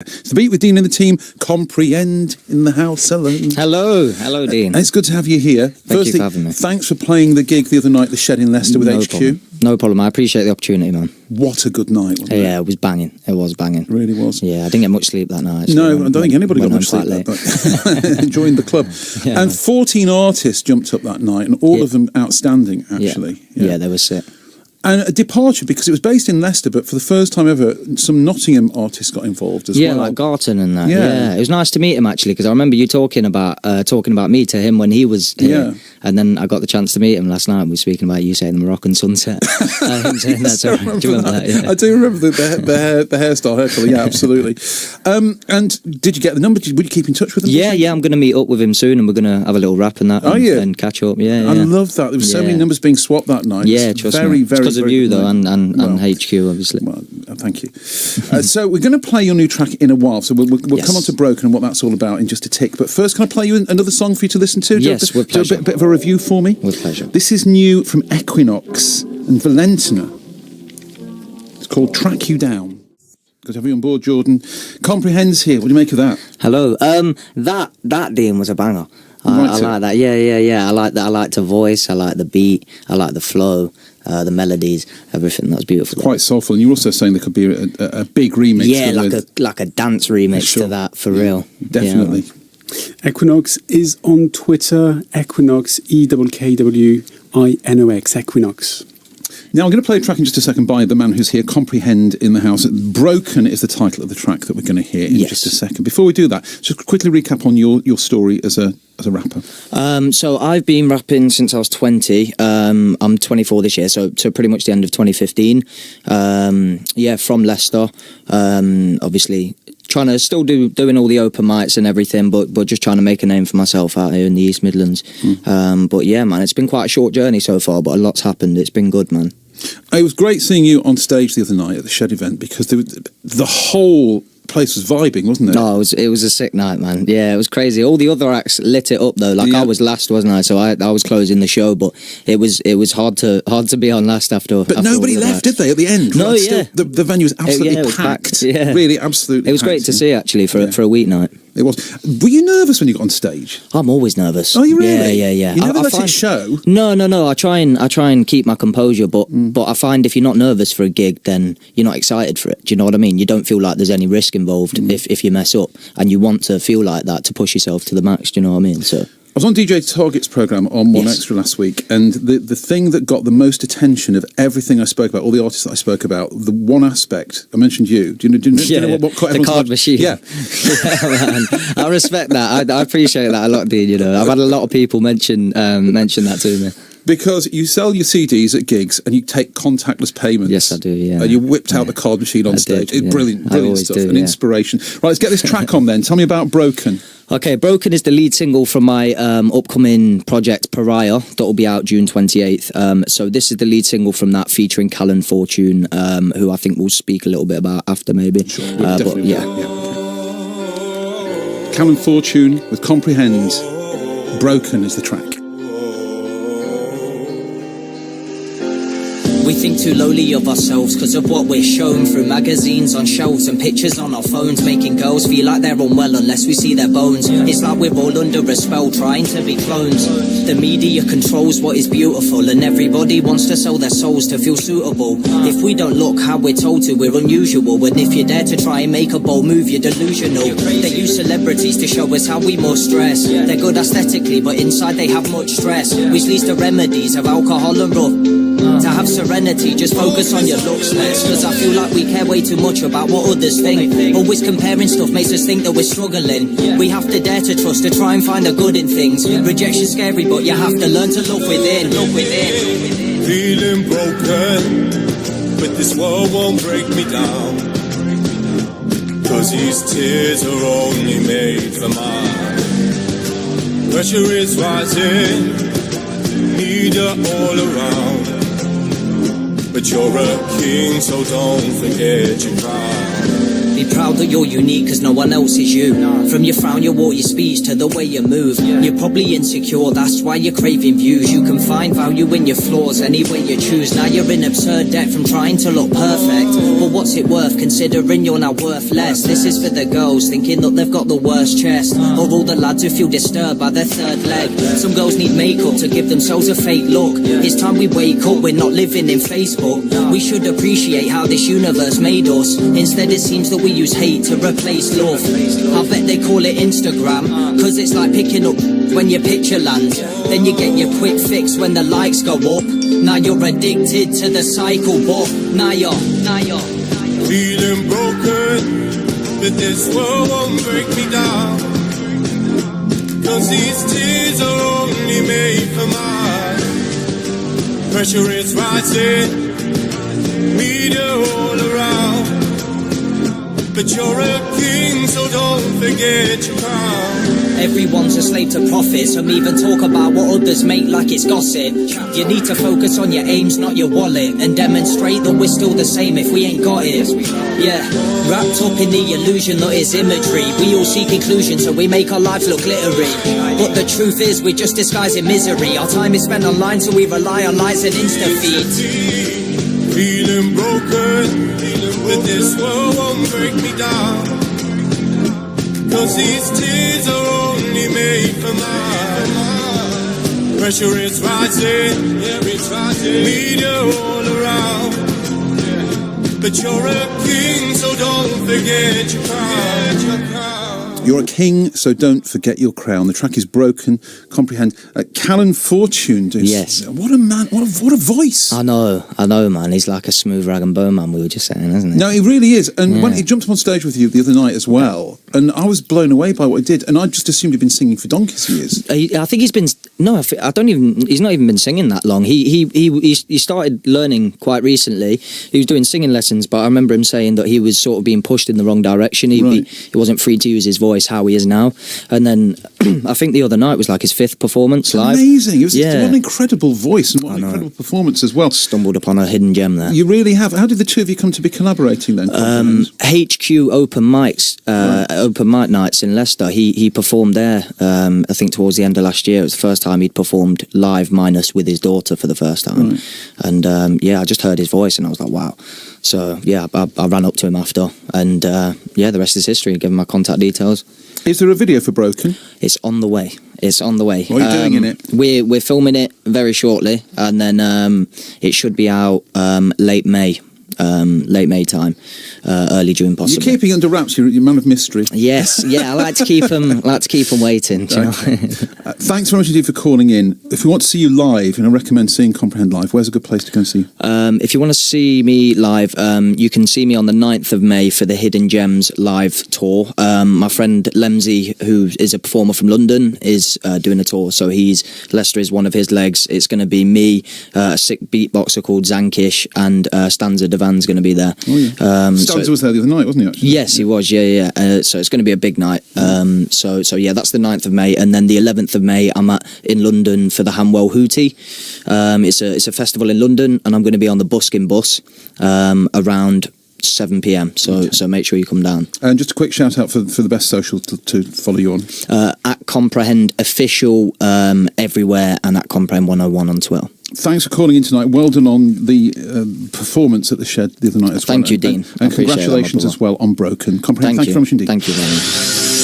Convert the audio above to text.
It's the Beat with Dean and the team. Comprehend in the house. Hello, Dean. It's good to have you here. Thank you for having me. Thanks for playing the gig the other night, the Shed in Leicester with HQ. Problem. No problem. I appreciate the opportunity, man. What a good night, wasn't it? Yeah, it was banging. It was banging. It really was. Yeah, I didn't get much sleep that night. No, I don't think anybody got much sleep that night. Joined the club. Yeah, and 14 artists jumped up that night, and all of them outstanding, actually. Yeah, they were sick. And a departure, because it was based in Leicester, but for the first time ever, some Nottingham artists got involved as well. Yeah, like Garton and that. Yeah, it was nice to meet him, actually, because I remember you talking about me to him when he was here. Yeah. And then I got the chance to meet him last night. We were speaking about you saying the Moroccan sunset. Saying yes, do you remember that? Yeah. I do remember the hairstyle, hair colour. Yeah, absolutely. And did you get the number? Would you keep in touch with him? Yeah, I'm going to meet up with him soon, and we're going to have a little rap and that. And catch up. Yeah, I love that. There were so many numbers being swapped that night. Yeah, trust me. It's because of you, though, and HQ, obviously. Well, thank you. So we're going to play your new track in a while. So we'll come on to Broken and what that's all about in just a tick. But first, can I play you another song for you to listen to? Yes, with pleasure. Do a bit of a review for me? With pleasure. This is new from Equinox and Valentina. It's called Track You Down. Good to have you on board, Jordan. Comprehends here. What do you make of that? Hello. That Dean was a banger. I like that. Yeah. I like that. I like the voice. I like the beat. I like the flow. The melodies, everything. That's beautiful. Quite soulful. And you're also saying there could be a big remix. Yeah, like a dance remix to that, for real. Definitely. Yeah. Equinox is on Twitter. Equinox, EWKWINOX. Equinox. Now, I'm going to play a track in just a second by the man who's here, Comprehend in the house. Broken is the title of the track that we're going to hear in just a second. Before we do that, just quickly recap on your story as a rapper. So I've been rapping since I was 20. I'm 24 this year, so pretty much the end of 2015. From Leicester. Obviously, trying to still doing all the open mics and everything, but just trying to make a name for myself out here in the East Midlands. But yeah, man, it's been quite a short journey so far, but a lot's happened. It's been good, man. It was great seeing you on stage the other night at the Shed event, because the whole place was vibing, wasn't it? No, it was a sick night, man. Yeah, it was crazy. All the other acts lit it up though. I was last, wasn't I? So I was closing the show, but it was hard to be on last after. But nobody left, did they? At the end? No, right? Still, the venue was absolutely packed. Yeah, really, absolutely. It was great to see, actually, for a weeknight. It was. Were you nervous when you got on stage? I'm always nervous. Oh, you really? Yeah. You never let it show? No. I try and keep my composure, but I find if you're not nervous for a gig, then you're not excited for it. Do you know what I mean? You don't feel like there's any risk involved if you mess up, and you want to feel like that to push yourself to the max. Do you know what I mean? So. I was on DJ Target's programme on One Extra last week, and the thing that got the most attention of everything I spoke about, all the artists that I spoke about, the one aspect, I mentioned you. Do you know what the card machine? Yeah. Man. I respect that. I appreciate that a lot, Dean. You know, I've had a lot of people mention that to me. Because you sell your CDs at gigs and you take contactless payments. Yes, I do, yeah. And you whipped out the card machine on stage. It's brilliant stuff. An inspiration. Right, let's get this track on then. Tell me about Broken. Okay, Broken is the lead single from my upcoming project, Pariah, that will be out June 28th. So this is the lead single from that, featuring Callen Fortune, who I think we'll speak a little bit about after, maybe. Sure, definitely. Callen Fortune with Comprehend. Broken is the track. We think too lowly of ourselves because of what we're shown through magazines on shelves and pictures on our phones, making girls feel like they're unwell unless we see their bones. It's like we're all under a spell trying to be clones. The media controls what is beautiful, and everybody wants to sell their souls to feel suitable. If we don't look how we're told to, we're unusual, and if you dare to try and make a bold move, you're delusional. They use celebrities to show us how we more stress. They're good aesthetically, but inside they have much stress, which leads to remedies of alcohol and rough. To have serenity, just focus on your looks less. Cause I feel like we care way too much about what others think. Always comparing stuff makes us think that we're struggling. We have to dare to trust, to try and find the good in things. Rejection's scary, but you have to learn to look within. Feeling broken, but this world won't break me down. Cause these tears are only made for mine. Pressure is rising, media all around. But you're a king, so don't forget your crown. Be proud that you're unique, cause no one else is you. From your frown, your walk, your speech, to the way you move. You're probably insecure, that's why you're craving views. You can find value in your flaws any way you choose. Now you're in absurd debt from trying to look perfect. But what's it worth, considering you're now worth less? This is for the girls thinking that they've got the worst chest, or all the lads who feel disturbed by their third leg. Some girls need makeup to give themselves a fake look. It's time we wake up, we're not living in Facebook. We should appreciate how this universe made us. Instead it seems that we use hate to replace love. I bet they call it Instagram, cause it's like picking up when your picture lands. Then you get your quick fix when the likes go up. Now you're addicted to the cycle, but now you're feeling broken, but this world won't break me down. Cause these tears are only made for mine. Pressure is rising, media all around. But you're a king, so don't forget your crown. Everyone's a slave to profit. Some even talk about what others make like it's gossip. You need to focus on your aims, not your wallet, and demonstrate that we're still the same if we ain't got it. Yeah, wrapped up in the illusion that is imagery. We all seek inclusion, so we make our lives look glittery. But the truth is, we're just disguising misery. Our time is spent online, so we rely on likes and Insta feeds. Feeling broken, but this world won't break me down. Cause these tears are only made for mine. Pressure is rising, media all around. But you're a king, so don't forget your crown. You're a king, so don't forget your crown. The track is Broken, Comprehend. Callen Fortune. Yes. What a man, what a voice. I know, man. He's like a smooth rag and bone man, we were just saying, isn't he? No, he really is. And when he jumped up on stage with you the other night as well, and I was blown away by what he did, and I just assumed he'd been singing for donkey's years. I think he's been... No, I don't even... He's not even been singing that long. He started learning quite recently. He was doing singing lessons, but I remember him saying that he was sort of being pushed in the wrong direction. He wasn't free to use his voice how he is now. And then I think the other night was like his 5th performance live. Amazing. It was what an incredible voice and what an incredible performance as well. Stumbled upon a hidden gem there. You really have. How did the two of you come to be collaborating then? HQ open mics, open mic nights in Leicester. He performed there, I think towards the end of last year. It was the first time he'd performed live minus with his daughter for the first time. Right. And I just heard his voice and I was like, wow. So I ran up to him after and the rest is history. Give him my contact details. Is there a video for Broken? It's on the way. What are you doing in it? We're filming it very shortly, and then it should be out late May time, early June possibly. You're keeping under wraps. You're a man of mystery. Yes, I like to keep them. Waiting. Do you know? Thanks very much indeed for calling in. If we want to see you live, I recommend seeing Comprehend live. Where's a good place to go and see you? If you want to see me live, you can see me on the 9th of May for the Hidden Gems live tour. My friend Lemsey, who is a performer from London, is doing a tour. So Leicester is one of his legs. It's going to be me, a sick beatboxer called Zankish, and Stanza Devan's going to be there. Oh, yeah. Stanza was there the other night, wasn't he? Actually? Yes, he was. Yeah. So it's going to be a big night. So that's the 9th of May, and then the 11th of May I'm in London for the Hamwell Hootie. It's a festival in London, and I'm going to be on the Buskin bus around 7 p.m. So make sure you come down. And just a quick shout out for the best social to follow you on. At Comprehend Official everywhere, and at Comprehend 101 on Twitter. Thanks for calling in tonight. Well done on the performance at the Shed the other night as well. Thank you, Dean. And congratulations as well on Broken. Comprehend. Thank you very much indeed. Thank you very much.